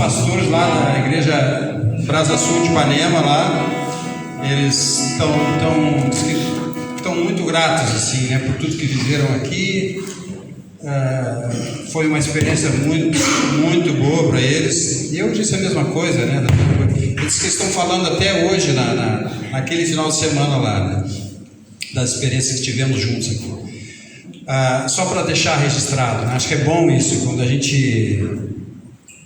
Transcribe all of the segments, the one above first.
pastores lá na igreja Brasa Sul de Ipanema, lá, eles estão muito gratos, assim, né, por tudo que viveram aqui. Foi uma experiência muito, muito boa para eles. E eu disse a mesma coisa, né? Eles que estão falando até hoje, naquele final de semana lá, né, das experiências que tivemos juntos aqui. Só para deixar registrado, né? Acho que é bom isso, quando a gente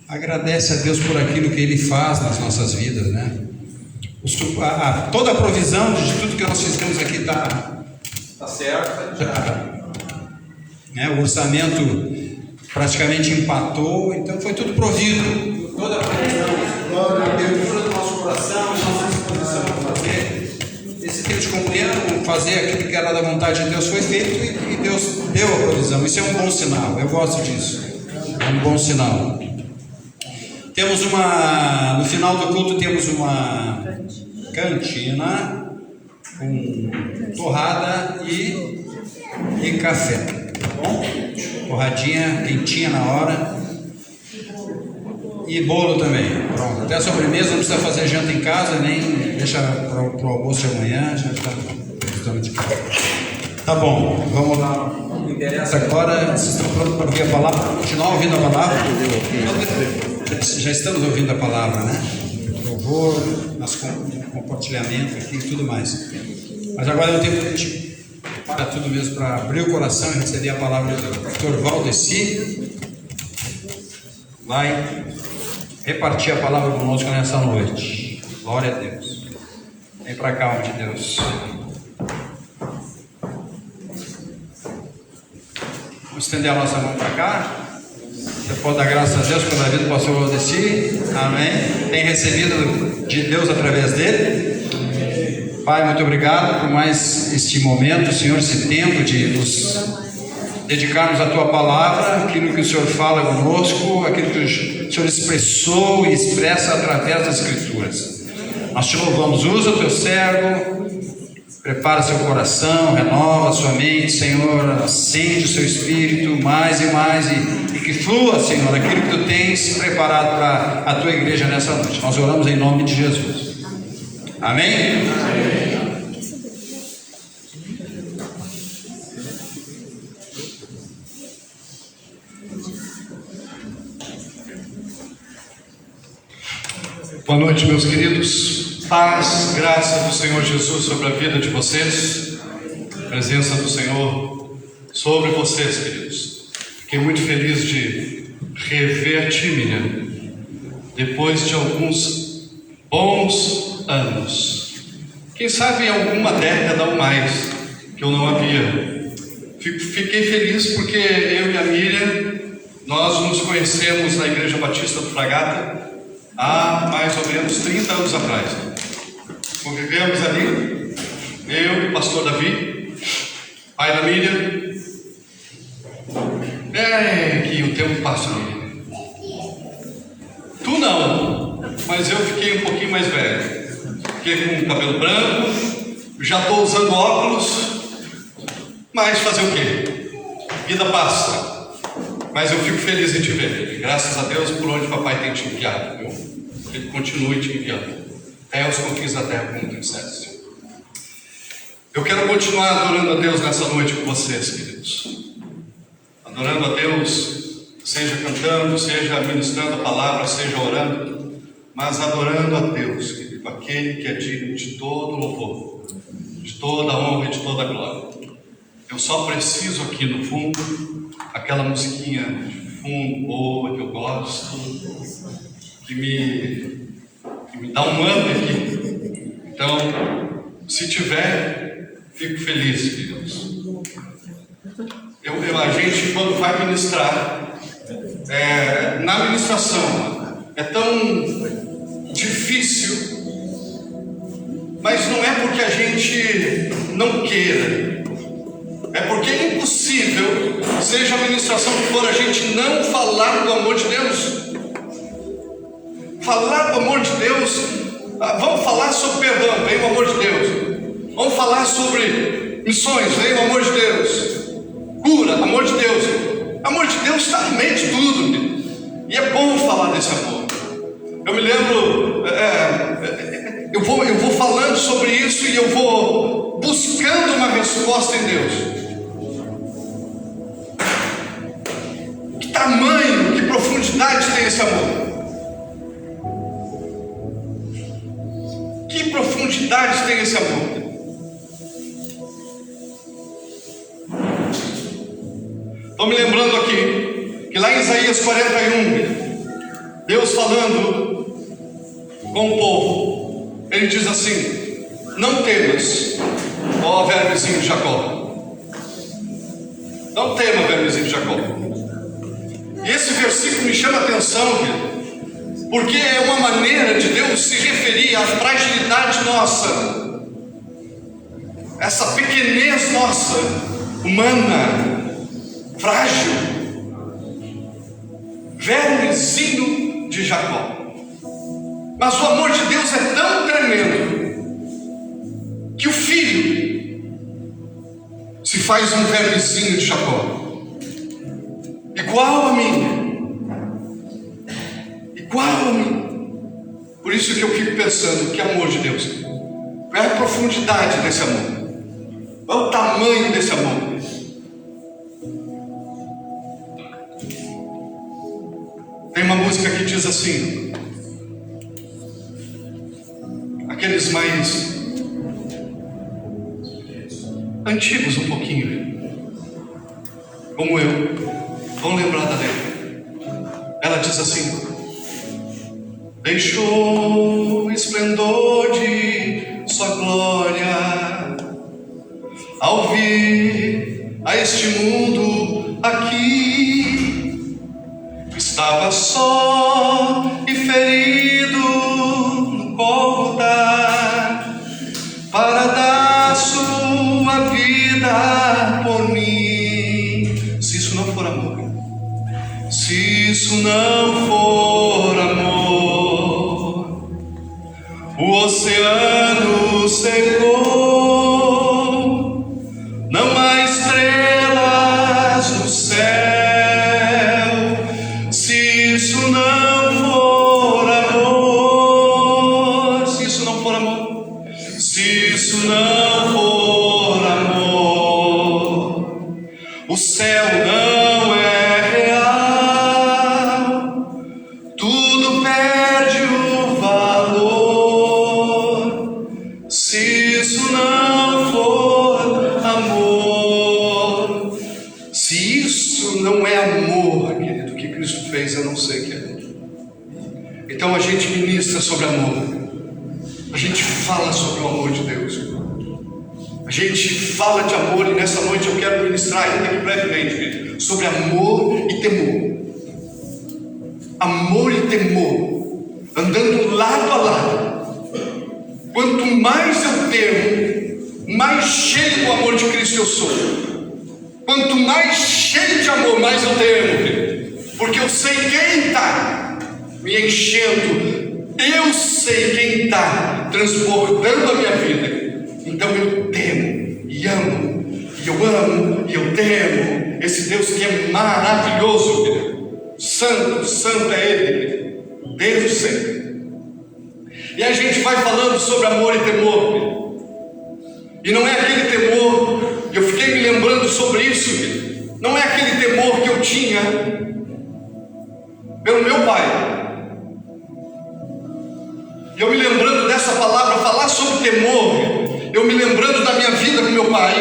agradece a Deus por aquilo que Ele faz nas nossas vidas, né? Toda a provisão de tudo que nós fizemos aqui está certa, né? O orçamento praticamente empatou, então foi tudo provido, toda a provisão, glória a Deus, toda do nosso coração, nossa disposição a fazer esse tempo de comunhão, fazer aquilo que era da vontade de Deus foi feito e Deus deu a provisão. Isso é um bom sinal, eu gosto disso, é um bom sinal. Temos no final do culto temos uma cantina com torrada e café, tá bom? Torradinha quentinha na hora e bolo também. Pronto, até a sobremesa, não precisa fazer janta em casa, nem deixa para o almoço de amanhã, já está de casa. Tá bom, vamos lá. O que interessa agora, vocês estão prontos para ouvir a palavra, continuar ouvindo a palavra? Já estamos ouvindo a palavra, né? Louvor, nosso compartilhamento aqui e tudo mais. Mas agora é o tempo que a gente para tudo mesmo para abrir o coração e receber a palavra do pastor Valdeci. Vai repartir a palavra conosco nessa noite. Glória a Deus. Vem para cá, homem de Deus. Vamos estender a nossa mão para cá. Você pode dar graças a Deus pela vida do pastor Valdeci. Amém. Tem recebido de Deus através dele. Pai, muito obrigado por mais este momento, Senhor, esse tempo de nos dedicarmos à Tua palavra, aquilo que o Senhor fala conosco, aquilo que o Senhor expressou e expressa através das Escrituras. Nós te louvamos, usa o Teu servo, prepara seu coração, renova a sua mente, Senhor, acende o seu espírito mais e mais e que flua, Senhor, aquilo que Tu tens preparado para a Tua igreja nessa noite. Nós oramos em nome de Jesus. Amém? Amém. Boa noite, meus queridos. Paz, graça do Senhor Jesus sobre a vida de vocês. Presença do Senhor sobre vocês, queridos. Fiquei muito feliz de rever Miriam depois de alguns bons anos. Quem sabe alguma década ou mais que eu não havia. Fiquei feliz porque eu e a Miriam, nós nos conhecemos na Igreja Batista do Fragata há mais ou menos 30 anos atrás. Convivemos ali, eu e o pastor Davi, pai da Miriam. Que o tempo passa, Miriam. Tu não, mas eu fiquei um pouquinho mais velho. Fiquei com o cabelo branco, já estou usando óculos, mas fazer o quê? Vida passa. Mas eu fico feliz em te ver. Graças a Deus por onde papai tem te enviado, viu? Que Ele continue te enviando. Até os confins da terra, como tu disseste. Eu quero continuar adorando a Deus nessa noite com vocês, queridos. Adorando a Deus, seja cantando, seja ministrando a palavra, seja orando, mas adorando a Deus, querido, aquele que é digno de todo louvor, de toda honra e de toda glória. Eu só preciso aqui no fundo, aquela musiquinha de fundo boa que eu gosto, que me dá um up aqui. Então, se tiver, fico feliz, queridos. A gente, quando vai ministrar, na ministração, é tão difícil, mas não é porque a gente não queira, é porque é impossível, seja a ministração que for, a gente não falar do amor de Deus. Falar do amor de Deus. Vamos falar sobre perdão, vem o amor de Deus. Vamos falar sobre missões, vem o amor de Deus. Cura, amor de Deus. Amor de Deus está no meio de tudo. E é bom falar desse amor. falando sobre isso e eu vou buscando uma resposta em Deus. Que tamanho, que profundidade tem esse amor? Que profundidade tem esse amor? Estou me lembrando aqui que lá em Isaías 41, Deus falando com o povo, Ele diz assim: não temas, ó vermezinho de Jacó. Não tema, vermezinho de Jacó. E esse versículo me chama a atenção, porque é uma maneira de Deus se referir à fragilidade nossa, essa pequenez nossa, humana, frágil, vermezinho de Jacó. Mas o amor de Deus é tão tremendo que o filho se faz um vermezinho de Jacó, igual a mim, igual a mim. Por isso que eu fico pensando, que amor de Deus, qual é a profundidade desse amor, qual é o tamanho desse amor. Tem uma música que diz assim, aqueles mais antigos um pouquinho, como eu, vão lembrar da letra. Ela diz assim: deixou o esplendor de sua glória ao vir a este mundo aqui. Estava só e ferido no Gólgota para dar sua vida por mim. Se isso não for amor, se isso não for amor, o oceano secou, não há estrelas no céu. Se isso não for amor, se isso não for amor, se isso não for amor, o céu não é real, tudo perde o valor. Se isso não for amor, se isso não é amor, querido, que Cristo fez, eu não sei o que é. Então a gente ministra sobre amor, a gente fala sobre o amor de Deus, a gente fala de amor, e nessa noite eu quero ministrar ainda que brevemente, querido, sobre amor e temor. Amor e temor, andando lado a lado. Quanto mais eu temo, mais cheio do amor de Cristo eu sou. Quanto mais cheio de amor, mais eu temo, porque eu sei quem está me enchendo, eu sei quem está transbordando a minha vida. Então eu temo e amo, e eu amo e eu temo esse Deus que é maravilhoso, querido. Santo, santo é Ele, desde sempre. E a gente vai falando sobre amor e temor, querido. E não é aquele temor, eu fiquei me lembrando sobre isso, querido. Não é aquele temor que eu tinha pelo meu pai. E eu me lembrando dessa palavra, falar sobre temor, eu me lembrando da minha vida com meu pai.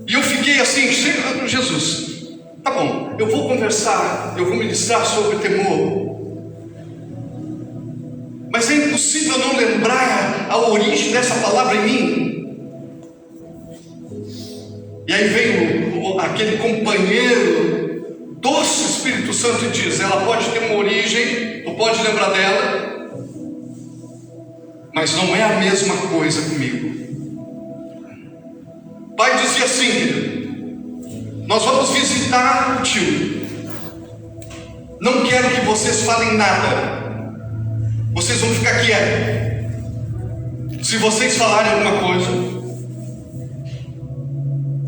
E eu fiquei assim, Senhor Jesus, tá bom, eu vou conversar, eu vou ministrar sobre temor. Mas é impossível não lembrar a origem dessa palavra em mim. E aí vem aquele companheiro doce Espírito Santo e diz: ela pode ter uma origem, tu pode lembrar dela, mas não é a mesma coisa comigo. Pai dizia assim, querido, nós vamos visitar o tio, não quero que vocês falem nada, vocês vão ficar quietos. Se vocês falarem alguma coisa,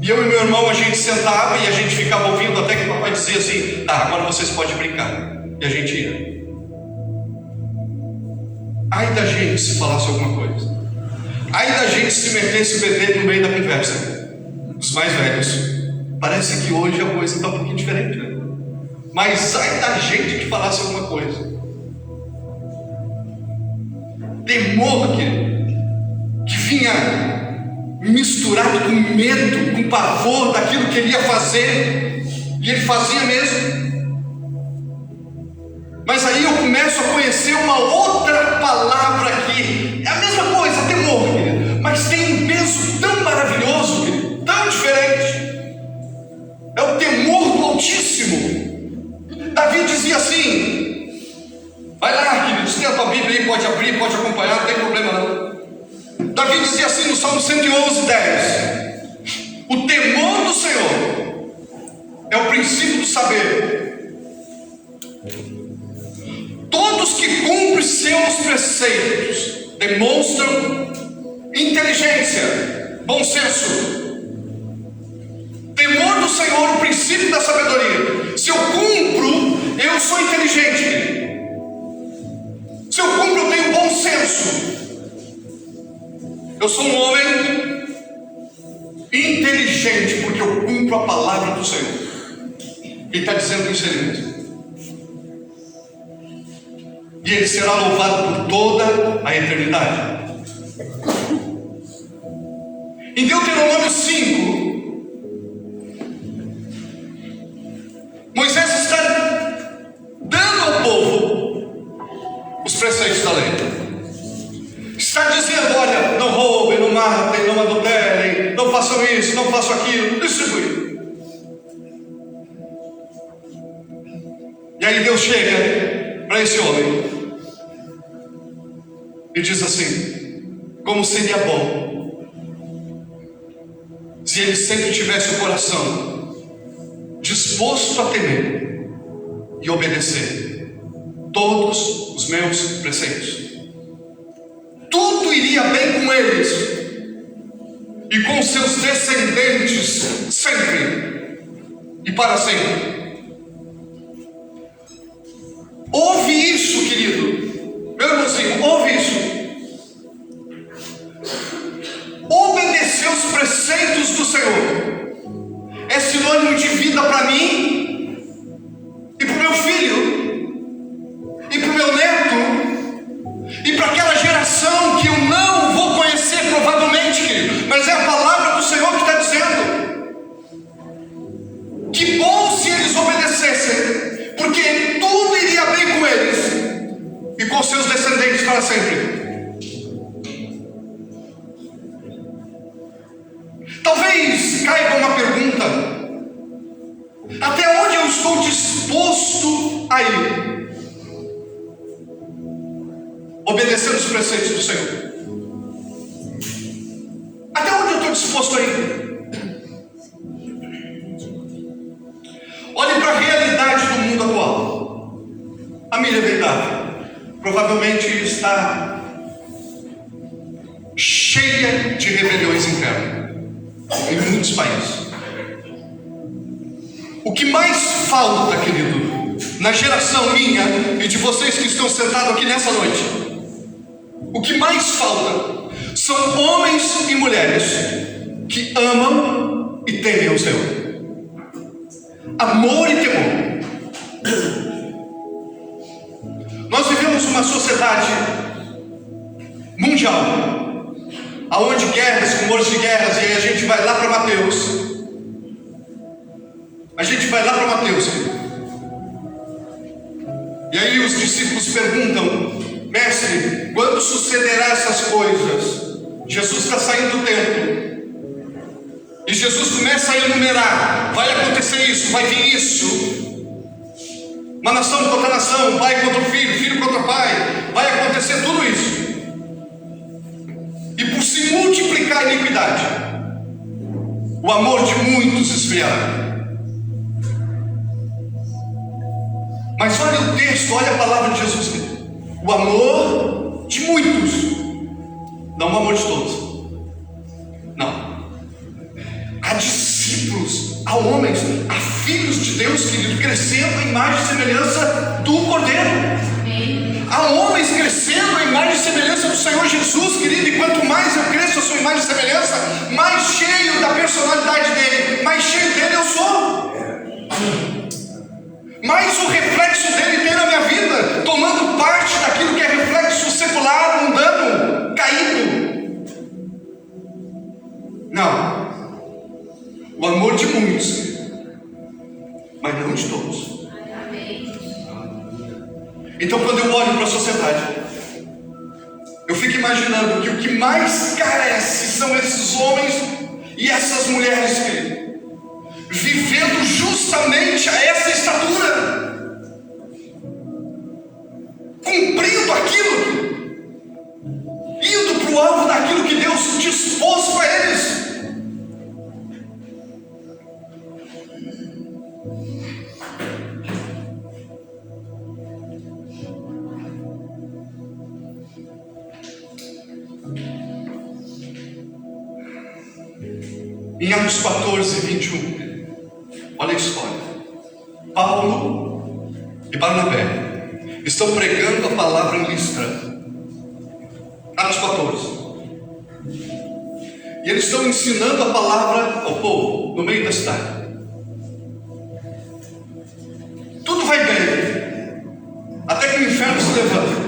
e eu e meu irmão, a gente sentava e a gente ficava ouvindo até que o papai dizia assim: tá, agora vocês podem brincar. E a gente ia. Ai da gente se falasse alguma coisa. Ai da gente se metesse o bedelho no meio da conversa. Os mais velhos. Parece que hoje a coisa está um pouquinho diferente, né? Mas ai da gente que falasse alguma coisa. Temor, querido, que vinha misturado com medo, com pavor daquilo que ele ia fazer, e ele fazia mesmo. Mas aí eu começo a conhecer uma outra palavra aqui. É a mesma coisa, temor, querido, mas tem um peso tão maravilhoso, querido, tão diferente. É o temor do Altíssimo. Davi dizia assim, vai lá, querido, você tem a tua Bíblia aí, pode abrir, pode acompanhar, não tem problema não. Davi dizia assim no Salmo 111, 10: o temor do Senhor é o princípio do saber. Todos que cumprem seus preceitos demonstram inteligência, bom senso. Temor do Senhor, o princípio da sabedoria. Se eu cumpro, eu sou inteligente. Se eu cumpro, eu tenho bom senso. Eu sou um homem inteligente, porque eu cumpro a palavra do Senhor. Ele está dizendo isso ele mesmo. E ele será louvado por toda a eternidade. Em Deuteronômio 5, Moisés está dando ao povo os preceitos da lei. Está dizendo, olha, não roubem, não matem, não adulterem, não façam isso, não façam aquilo, distribui. E aí Deus chega para esse homem e diz assim, como seria bom se ele sempre tivesse o coração disposto a temer e obedecer todos os meus preceitos. Tudo iria bem com eles e com seus descendentes sempre e para sempre. Ouve isso, querido, meu irmãozinho, ouve isso. Obedecer os preceitos do Senhor é sinônimo de vida para mim e para o meu filho e para o meu neto e para aquela geração que eu não vou conhecer provavelmente, querido, mas é a palavra do Senhor que está dizendo. Que bom se eles obedecessem, porque tudo iria bem com eles e com seus descendentes para sempre. Talvez caiba uma pergunta: até onde eu estou disposto a ir? Obedecendo os preceitos do Senhor. Até onde eu estou disposto a ir? Olhe para a realidade do mundo atual. A minha verdade provavelmente está cheia de rebeliões internas em muitos países. O que mais falta, querido, na geração minha e de vocês que estão sentados aqui nessa noite, o que mais falta são homens e mulheres que amam e temem o Senhor. Amor e temor. Nós vivemos uma sociedade mundial, aonde guerras, rumores de guerras, e aí a gente vai lá para Mateus. E aí os discípulos perguntam: mestre, quando sucederá essas coisas? Jesus está saindo do templo. E Jesus começa a enumerar: vai acontecer isso, vai vir isso. Uma nação contra nação, pai contra o filho, filho contra o pai. Vai acontecer tudo isso. E por se multiplicar a iniquidade, o amor de muitos esfriará. Mas olha o texto, olha a palavra de Jesus. O amor de muitos, não o amor de todos. Não. Há discípulos, há homens, há filhos de Deus, querido, crescendo em imagem e semelhança do Cordeiro. Há homens crescendo em imagem e semelhança do Senhor Jesus, querido, e quanto mais eu cresço a sua imagem e semelhança, mais cheio da personalidade dele, mais cheio dele eu sou. Mais o reflexo dele tem na minha vida, tomando parte daquilo que é reflexo secular, mundano, caído. Não. O amor de muitos, mas não de todos. Então, quando eu olho para a sociedade, eu fico imaginando que o que mais carece são esses homens e essas mulheres, querido, vivendo justamente a essa estatura, cumprindo aquilo, indo para o alvo daquilo que Deus dispôs para eles. Em Atos 14, 21, olha a história. Paulo e Barnabé estão pregando a palavra em Listra. Atos 14. E eles estão ensinando a palavra ao povo no meio da cidade. Tudo vai bem, até que o inferno se levanta.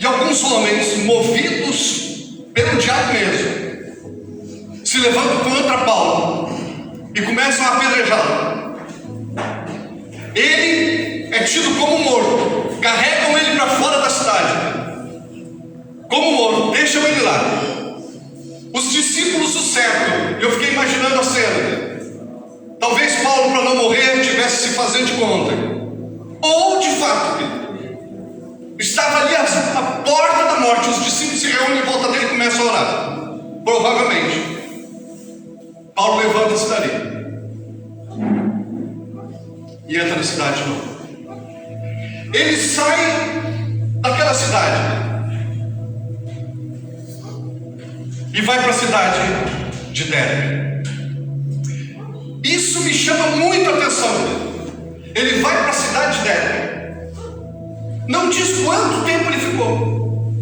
E alguns homens, movidos pelo diabo mesmo, se levantam contra Paulo e começam a apedrejá-lo. Ele é tido como morto, carregam ele para fora da cidade como morto, deixam ele lá. Os discípulos o cercam. Eu fiquei imaginando a cena. Talvez Paulo, para não morrer, tivesse se fazendo de conta, ou de fato estava ali à porta da morte. Os discípulos se reúnem em volta dele e começam a orar. Provavelmente Paulo levanta-se dali e entra na cidade de novo. Ele sai daquela cidade e vai para a cidade de Derbe. Isso me chama muito a atenção. Ele vai para a cidade de Derbe. Não diz quanto tempo ele ficou,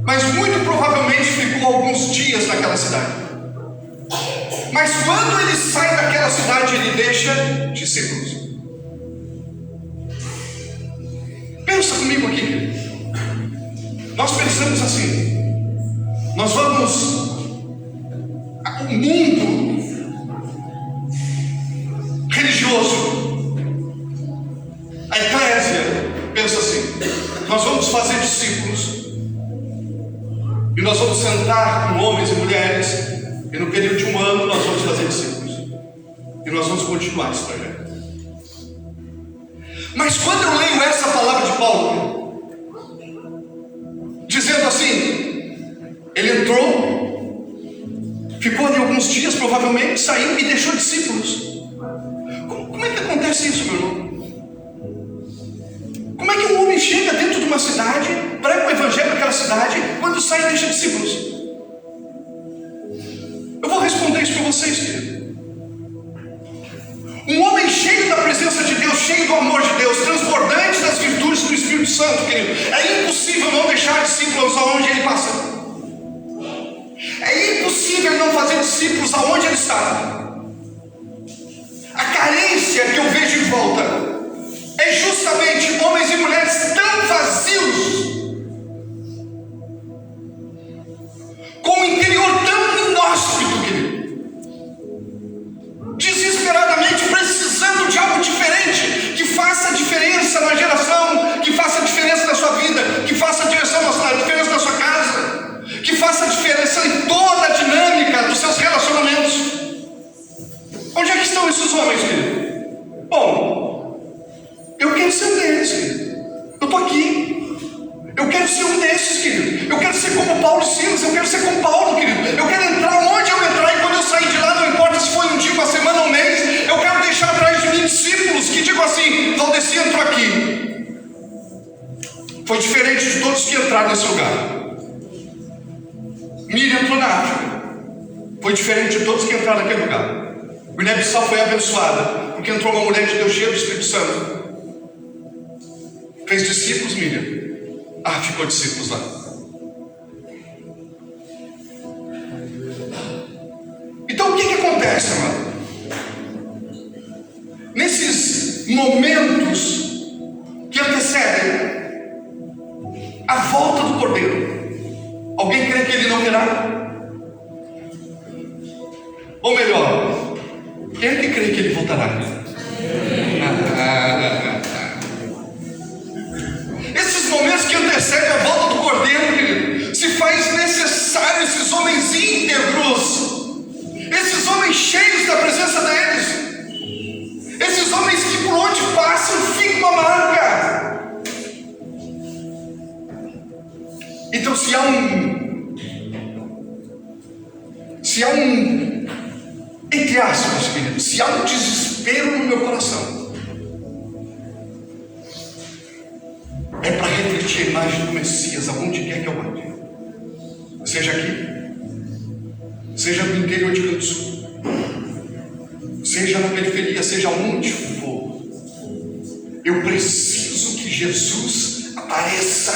mas muito provavelmente ficou alguns dias naquela cidade. Mas quando ele sai daquela cidade, ele deixa discípulos. Pensa comigo aqui. Nós pensamos assim: nós vamos, o mundo religioso, a eclésia pensa assim: nós vamos fazer discípulos e nós vamos sentar com homens e mulheres, e no período de 1 ano nós vamos fazer discípulos e nós vamos continuar esse projeto. Mas quando eu leio essa palavra de Paulo, dizendo assim: ele entrou, ficou ali alguns dias provavelmente, saiu e deixou discípulos. Como é que acontece isso, meu irmão? Como é que um homem chega dentro de uma cidade, prega o evangelho naquela cidade, quando sai e deixa discípulos? Eu vou responder isso para vocês, querido. Um homem cheio da presença de Deus, cheio do amor de Deus, transbordante das virtudes do Espírito Santo, querido, é impossível não deixar discípulos aonde ele passa. É impossível não fazer discípulos aonde ele está. A carência que eu vejo em volta é justamente homens e mulheres tão vazios, com o interior tão inóspito, querido, desesperadamente precisando de algo diferente, que faça diferença na geração, que faça diferença na sua vida, que faça diferença na sua casa, que faça diferença em toda a dinâmica dos seus relacionamentos. Onde é que estão esses homens, querido? Bom, eu quero ser um deles, querido. Eu estou aqui. Eu quero ser um desses, querido. Eu quero ser como Paulo e Silas. Eu quero ser como Paulo, querido. Eu quero entrar onde eu entrar, e quando eu sair de lá, não importa se foi um dia, uma semana ou um mês, eu quero deixar atrás de mim discípulos que digam assim: Valdeci entrou aqui. Foi diferente de todos que entraram nesse lugar. Miriam entrou na África. Foi diferente de todos que entraram naquele lugar. Guiné-Bissau foi abençoada. porque entrou uma mulher de Deus cheia do Espírito Santo. Fez discípulos, Miriam? Ficou discípulos lá. Então o que acontece, amado? Nesses momentos que antecedem a volta do Cordeiro, alguém crê que ele não virá? Ou melhor, quem é que crê que ele voltará? Esses momentos que antecedem a volta do Cordeiro, querido, se faz necessário esses homens íntegros, esses homens cheios da presença deles, esses homens que por onde passam ficam uma marca. Então se há um entre aspas, querido, se há um desespero no meu coração, é para refletir a imagem do Messias aonde quer que eu ande, seja aqui, seja no interior de Rio do Sul, seja na periferia, seja onde for. Eu preciso que Jesus apareça,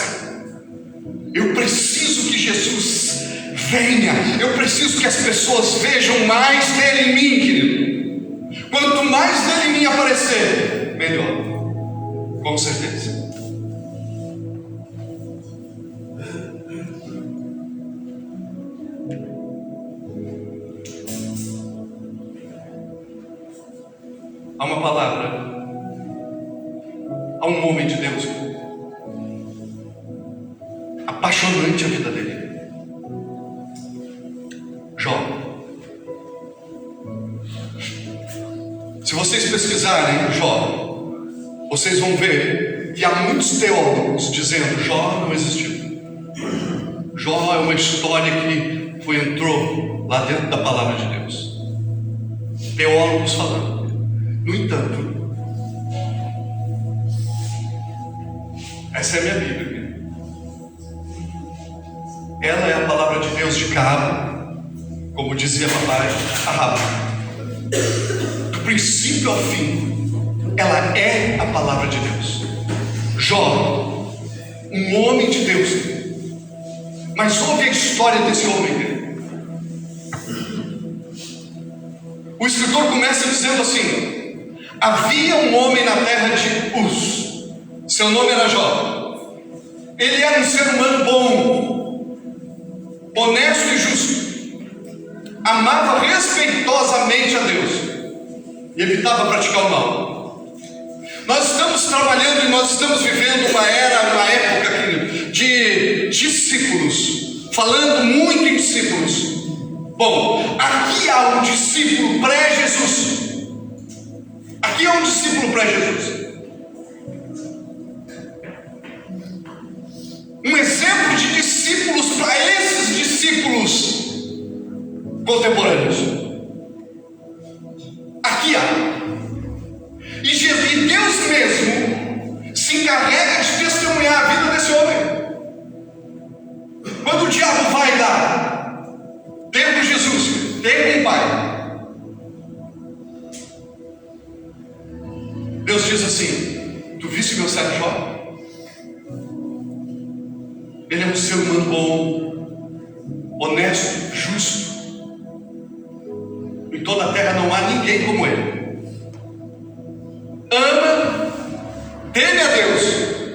eu preciso que Jesus venha, eu preciso que as pessoas vejam mais dele em mim, querido. Quanto mais dele em mim aparecer, melhor, com certeza. Há uma palavra, há um homem de Deus, apaixonante a vida dele, Jó. Se vocês pesquisarem Jó, vocês vão ver que há muitos teólogos dizendo Jó não existiu. Jó é uma história que entrou lá dentro da palavra de Deus. Teólogos falando. No entanto, essa é a minha Bíblia. Ela é a palavra de Deus de cabo, como dizia papai, a rabo. Do princípio ao fim, ela é a palavra de Deus. Jó, um homem de Deus. Mas ouve a história desse homem. O escritor começa dizendo assim: havia um homem na terra de Uz, seu nome era Jó. Ele era um ser humano bom, honesto e justo, amava respeitosamente a Deus e evitava praticar o mal. Nós estamos trabalhando e nós estamos vivendo uma época de discípulos, falando muito em discípulos. Bom, aqui há um discípulo pré-Jesus. Aqui é um discípulo pré-Jesus. Um exemplo de discípulos para esses discípulos contemporâneos. Aqui há. E Deus mesmo se encarrega de testemunhar a vida desse homem. Quando o diabo vai lá, tem com Jesus, tem com o Pai, Deus diz assim: tu viste meu servo Jó? Ele é um ser humano bom, honesto, justo. Em toda a terra não há ninguém como ele. Ama, teme a Deus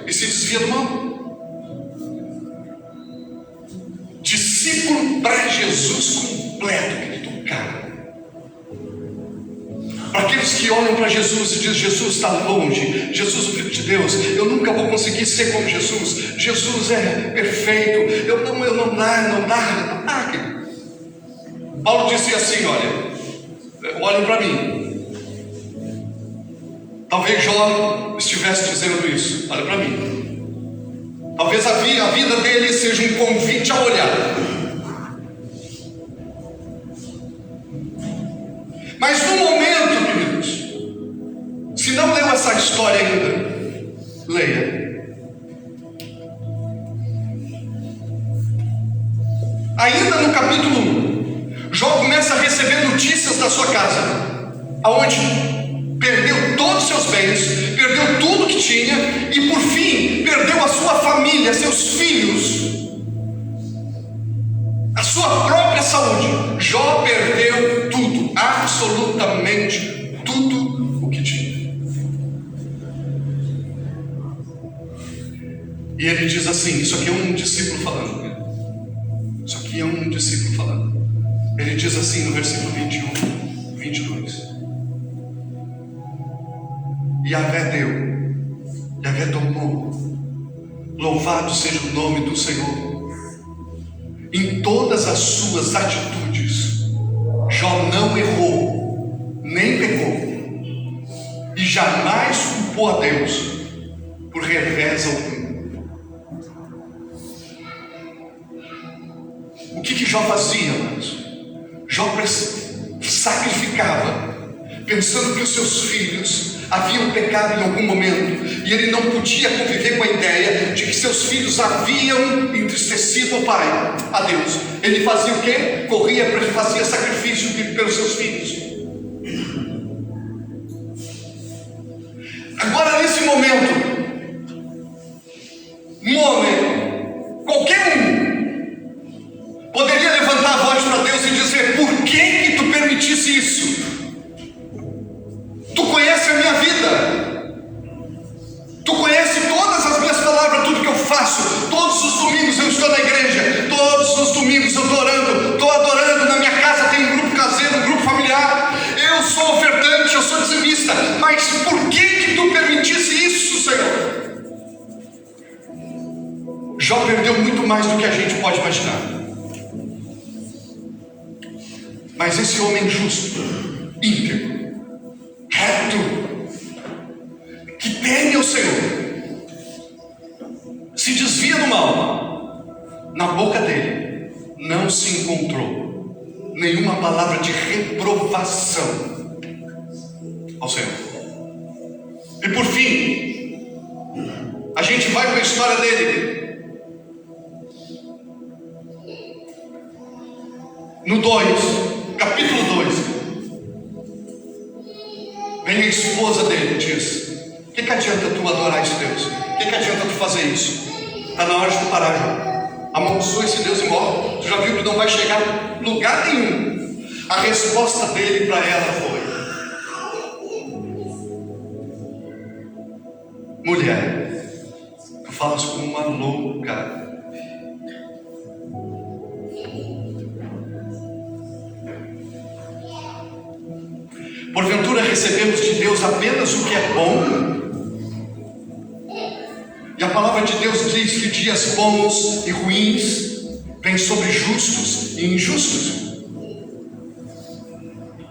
e se desvia do mal. Discípulo para Jesus completo, querido, cara. Para aqueles que olham para Jesus e dizem: Jesus está longe, Jesus, o Filho de Deus, eu nunca vou conseguir ser como Jesus. Jesus é perfeito, não dá. Querido. Paulo dizia assim: olhem para mim. Talvez Jó estivesse dizendo isso: olha para mim. Talvez a vida dele seja um convite a olhar. Mas no momento, queridos, se não leu essa história ainda, leia. Ainda no capítulo 1, Jó começa a receber notícias da sua casa. Aonde? perdeu todos os seus bens, perdeu tudo que tinha e por fim perdeu a sua família, seus filhos, a sua própria saúde. Jó perdeu tudo, absolutamente tudo o que tinha. E ele diz assim, isso aqui é um discípulo falando, né? Isso aqui é um discípulo falando. Ele diz assim no versículo 21, 22. Yahvé deu, Yahvé tomou, louvado seja o nome do Senhor. Em todas as suas atitudes, Jó não errou, nem pecou, e jamais culpou a Deus por revés algum. O que Jó fazia, amados? Jó sacrificava, pensando que os seus filhos haviam pecado em algum momento, e ele não podia conviver com a ideia de que seus filhos haviam entristecido o pai, a Deus. Ele fazia o quê? Corria, fazia sacrifício pelos seus filhos. Agora, nesse momento, um homem, qualquer um, poderia levantar a voz para Deus e dizer: por que tu permitisse isso? Tu conhece a minha vida, tu conhece todas as minhas palavras, tudo que eu faço. Todos os domingos eu estou na igreja, todos os domingos eu estou adorando, na minha casa tem um grupo caseiro, um grupo familiar, eu sou ofertante, eu sou dizimista, mas por que tu permitisse isso, Senhor? Jó perdeu muito mais do que a gente pode imaginar. Mas esse homem justo, íntegro, reto, que teme ao Senhor, se desvia do mal, na boca dele não se encontrou nenhuma palavra de reprovação ao Senhor. E por fim, a gente vai para a história dele. No 2, capítulo 2, vem a esposa dele e diz: o que adianta tu adorar esse Deus? O que adianta tu fazer isso? Está na hora de tu parar, Jó. Amaldiçoa esse Deus e morre. Tu já viu que não vai chegar a lugar nenhum. A resposta dele para ela foi: mulher, tu falas como uma louca. Porventura recebemos de Deus apenas o que é bom? E a palavra de Deus diz que dias bons e ruins vêm sobre justos e injustos.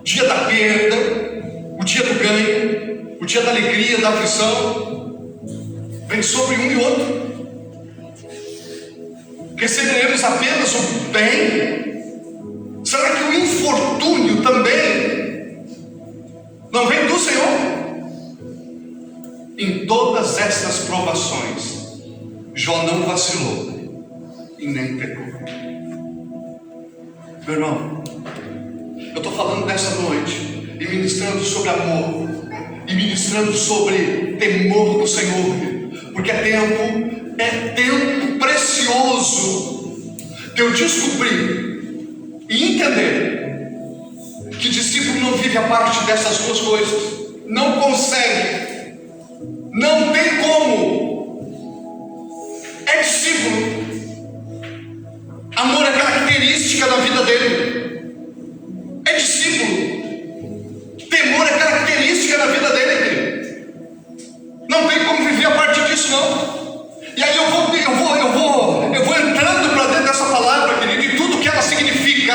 Dia da perda, o dia do ganho, o dia da alegria, da aflição, vem sobre um e outro. Receberemos apenas o bem? Será que o infortúnio também não vem do Senhor? Em todas estas provações, Jó não vacilou e nem pecou. Meu irmão, eu estou falando nessa noite e ministrando sobre amor, e ministrando sobre temor do Senhor, porque é tempo precioso de eu descobrir e entender que discípulo não vive a parte dessas duas coisas, não consegue, não tem como. É discípulo, amor é característica da vida dele, é discípulo, temor é característica da vida dele, não tem como viver a partir disso, não. E aí eu vou entrando para dentro dessa palavra, querido, e tudo que ela significa.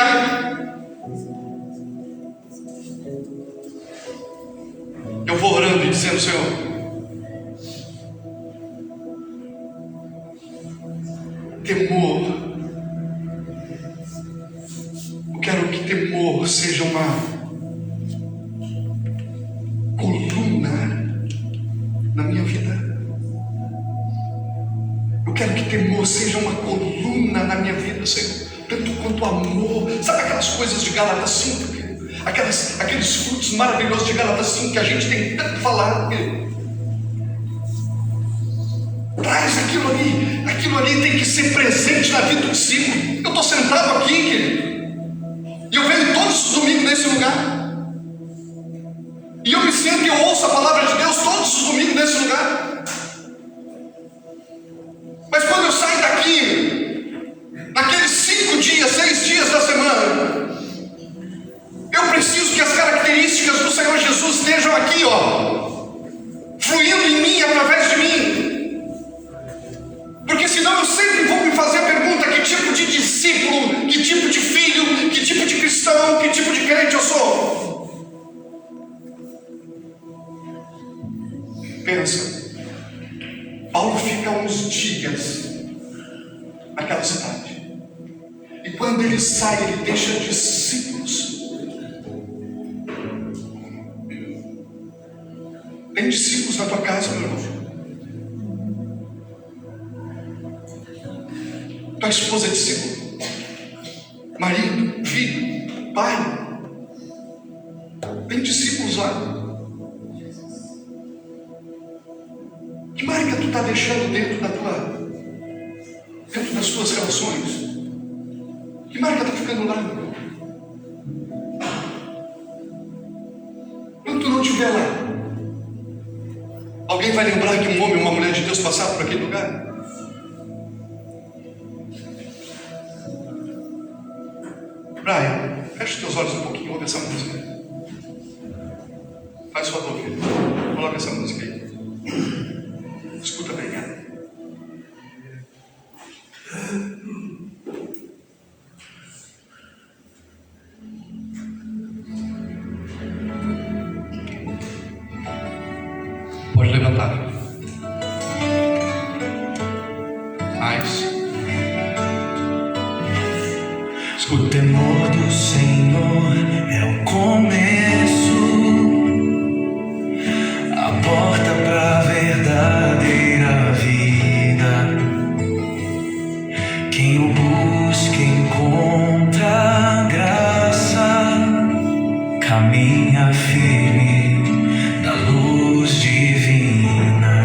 Eu vou orando e dizendo: Senhor, temor, eu quero que temor seja uma coluna na minha vida. Eu quero que temor seja uma coluna na minha vida, Senhor, tanto quanto amor. Sabe aquelas coisas de Gálatas 5? aqueles frutos maravilhosos de Gálatas 5 que a gente tem tanto falado. Traz aquilo ali tem que ser presente na vida do discípulo. Eu estou sentado aqui, querido, e eu venho todos os domingos nesse lugar, e eu me sento e eu ouço a palavra de Deus todos os domingos nesse lugar. Mas quando eu saio daqui, naqueles 5 dias, 6 dias da semana, eu preciso que as características do Senhor Jesus estejam aqui, fluindo em mim, através de mim. Porque senão eu sempre vou me fazer a pergunta: que tipo de discípulo, que tipo de filho, que tipo de cristão, que tipo de crente eu sou? Pensa, Paulo fica uns dias naquela cidade, e quando ele sai, ele deixa discípulos. Tem discípulos na tua casa, meu irmão? Tua esposa é discípulo? Marido, filho, pai? Tem discípulos lá? Que marca tu está deixando dentro das tuas relações? Que marca está ficando lá, meu irmão? Quando tu não estiver lá, alguém vai lembrar que um homem ou uma mulher de Deus passaram por aquele lugar? Brian, fecha os teus olhos um pouquinho, ouve essa música. Faz sua favor, filho. Coloca essa música aí. Escuta bem, cara. Pode levantar. Mais. O temor do Senhor é o começo, a porta para a verdadeira vida. Quem o busca encontra graça, caminha firme na luz divina.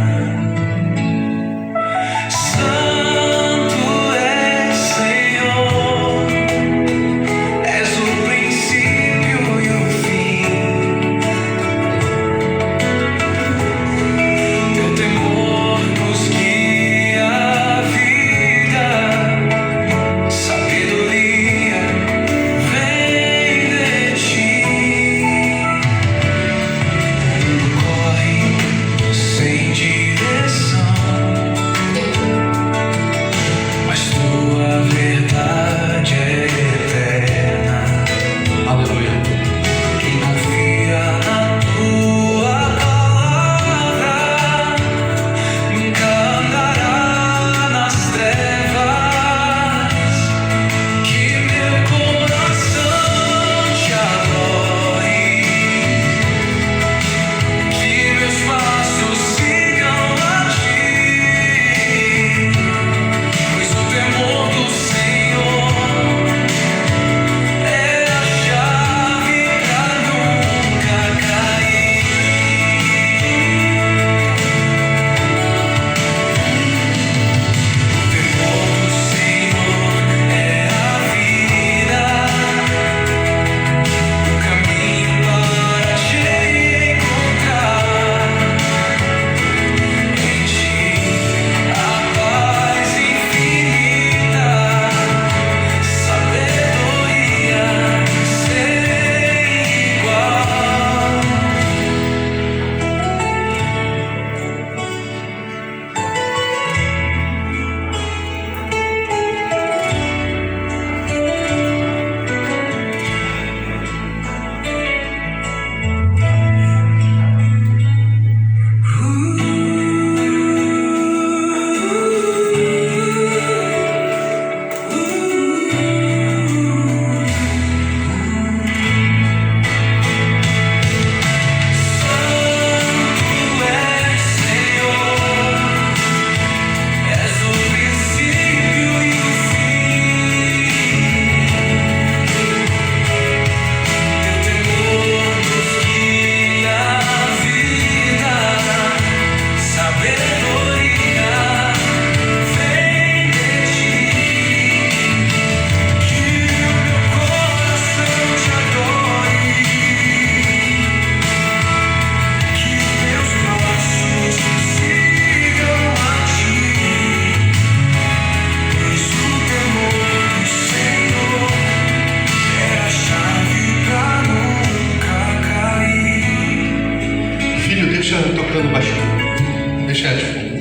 tocando baixinho. Deixa ela de fundo.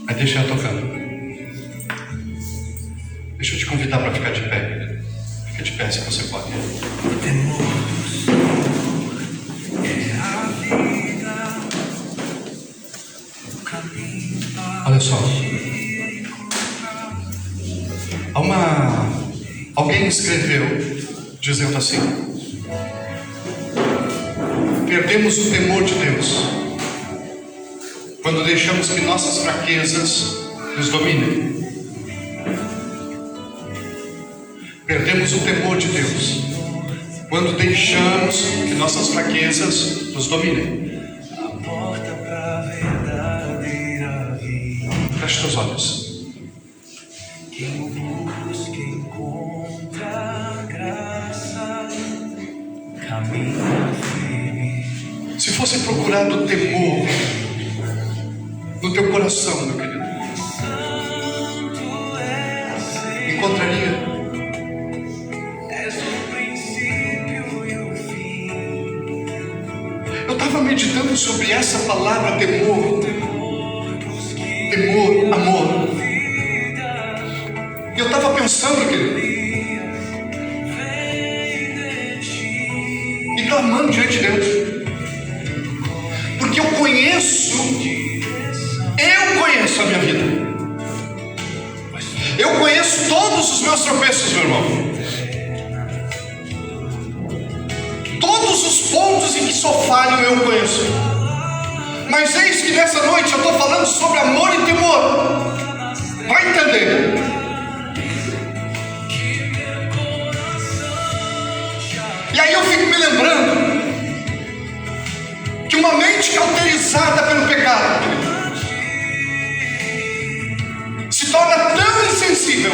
Mas deixa ela tocando. Deixa eu te convidar para ficar de pé. Fica de pé se você pode. Olha só. Alguém escreveu, dizendo assim: perdemos o temor de Deus quando deixamos que nossas fraquezas nos dominem. Perdemos o temor de Deus quando deixamos que nossas fraquezas nos dominem. Feche seus olhos. Se fosse procurado temor no teu coração, meu querido, encontraria. Eu estava meditando sobre essa palavra temor, amor. E eu estava pensando, querido, e clamando diante de Deus. Porque eu conheço a minha vida. Eu conheço todos os meus tropeços, meu irmão. Todos os pontos em que sou falho eu conheço. Mas eis que nessa noite eu estou falando sobre amor e temor. Vai entender. E aí eu fico me lembrando que uma mente cauterizada pelo pecado se torna tão insensível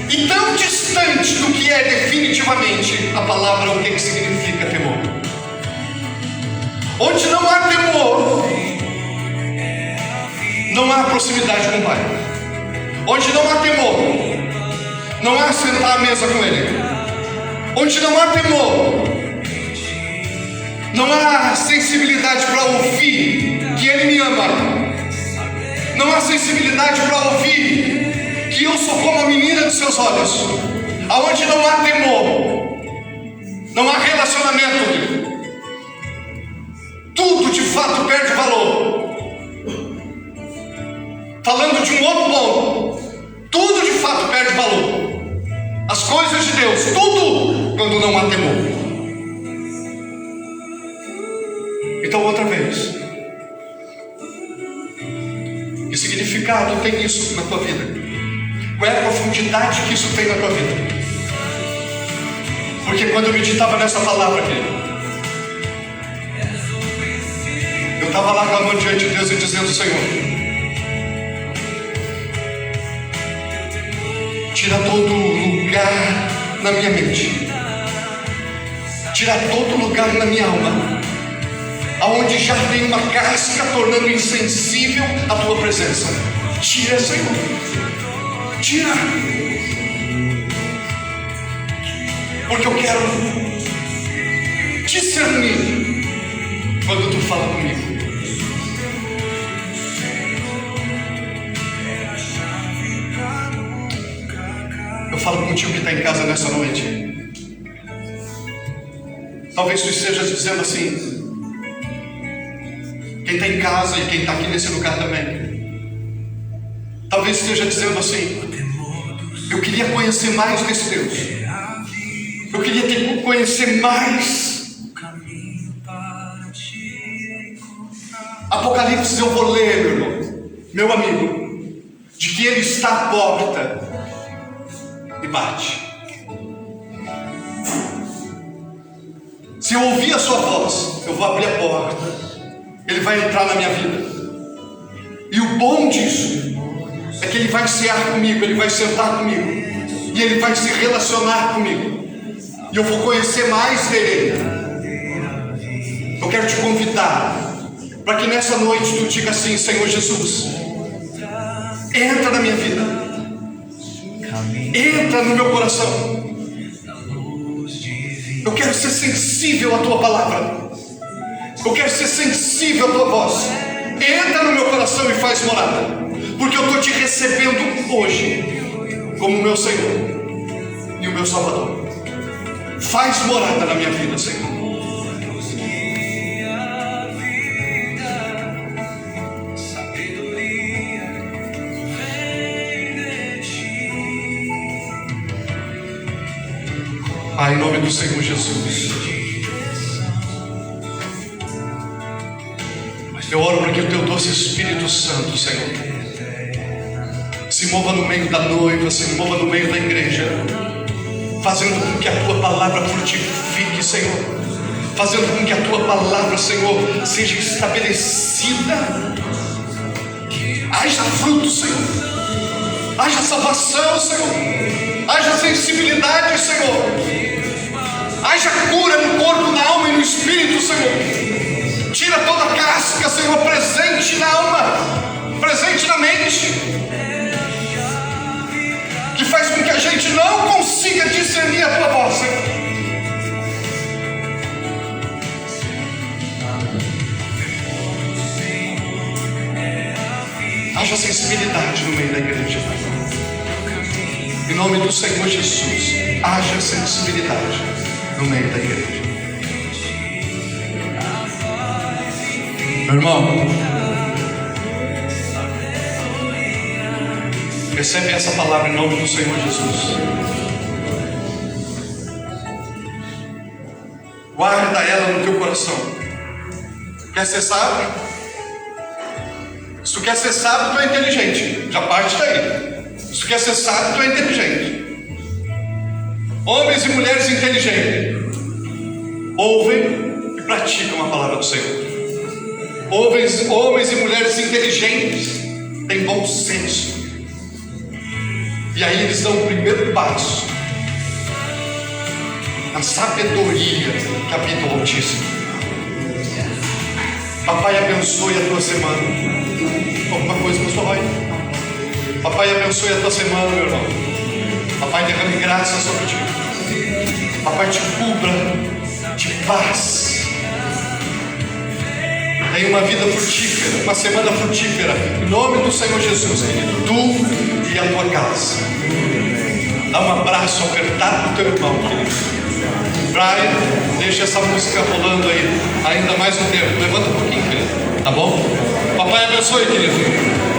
e tão distante do que é definitivamente a palavra, o que significa temor. Onde não há temor, não há proximidade com o Pai. Onde não há temor, não há sentar à mesa com Ele. Onde não há temor, não há sensibilidade para ouvir que Ele me ama. Não há sensibilidade para ouvir que eu sou como a menina dos seus olhos. Aonde não há temor, não há relacionamento. Tudo de fato perde valor. Falando de um outro ponto, tudo de fato perde valor. As coisas de Deus, tudo, quando não há temor. Então, outra vez, que significado tem isso na tua vida? Qual é a profundidade que isso tem na tua vida? Porque quando eu meditava nessa palavra aqui, eu estava lá clamando diante de Deus e dizendo: Senhor, tira todo lugar na minha mente, tira todo lugar na minha alma, aonde já tem uma casca tornando insensível a tua presença. Tira, Senhor, tira, porque eu quero discernir quando tu fala comigo. Eu falo contigo que está em casa nessa noite. Talvez tu estejas dizendo assim, quem está em casa e quem está aqui nesse lugar também, talvez esteja dizendo assim: eu queria conhecer mais desse Deus, eu queria conhecer mais. Apocalipse eu vou ler, meu irmão, meu amigo, de que Ele está à porta e bate. Se eu ouvir a sua voz, eu vou abrir a porta, Ele vai entrar na minha vida. E o bom disso é que Ele vai cear comigo, Ele vai sentar comigo, e Ele vai se relacionar comigo, e eu vou conhecer mais dele. Eu quero te convidar para que nessa noite tu diga assim: Senhor Jesus, entra na minha vida, entra no meu coração, Eu quero ser sensível à tua palavra. Eu quero ser sensível à tua voz. Entra no meu coração e faz morada, porque eu estou te recebendo hoje como meu Senhor e o meu Salvador. Faz morada na minha vida, Senhor. Pai, em nome do Senhor Jesus, eu oro para que o teu doce Espírito Santo, Senhor, se mova no meio da noiva, se mova no meio da igreja, fazendo com que a tua palavra frutifique, Senhor, fazendo com que a tua palavra, Senhor, seja estabelecida. Haja fruto, Senhor, haja salvação, Senhor, haja sensibilidade, Senhor, haja cura no corpo, na alma e no espírito, Senhor. Tira toda a casca, Senhor, presente na alma, presente na mente, que faz com que a gente não consiga discernir a tua voz, Senhor. Haja sensibilidade no meio da igreja, Pai. Em nome do Senhor Jesus, haja sensibilidade no meio da igreja. Meu irmão, recebe essa palavra em nome do Senhor Jesus. Guarda ela no teu coração. Quer ser sábio? Se tu quer ser sábio, tu é inteligente. Já parte daí. Se tu quer ser sábio, tu é inteligente. Homens e mulheres inteligentes ouvem e praticam a palavra do Senhor. Homens e mulheres inteligentes têm bom senso. E aí eles dão o primeiro passo na sabedoria que habita o Altíssimo. Papai, abençoe a tua semana. Alguma coisa, pastor? Papai, abençoe a tua semana, meu irmão. Papai, derrame graça sobre ti. Papai, te cubra de paz. Tenha uma vida frutífera, uma semana frutífera, em nome do Senhor Jesus, querido, tu e a tua casa. Dá um abraço apertado no teu irmão, querido. Brian, deixa essa música rolando aí, ainda mais um tempo. Levanta um pouquinho, querido, tá bom? Papai abençoe, querido.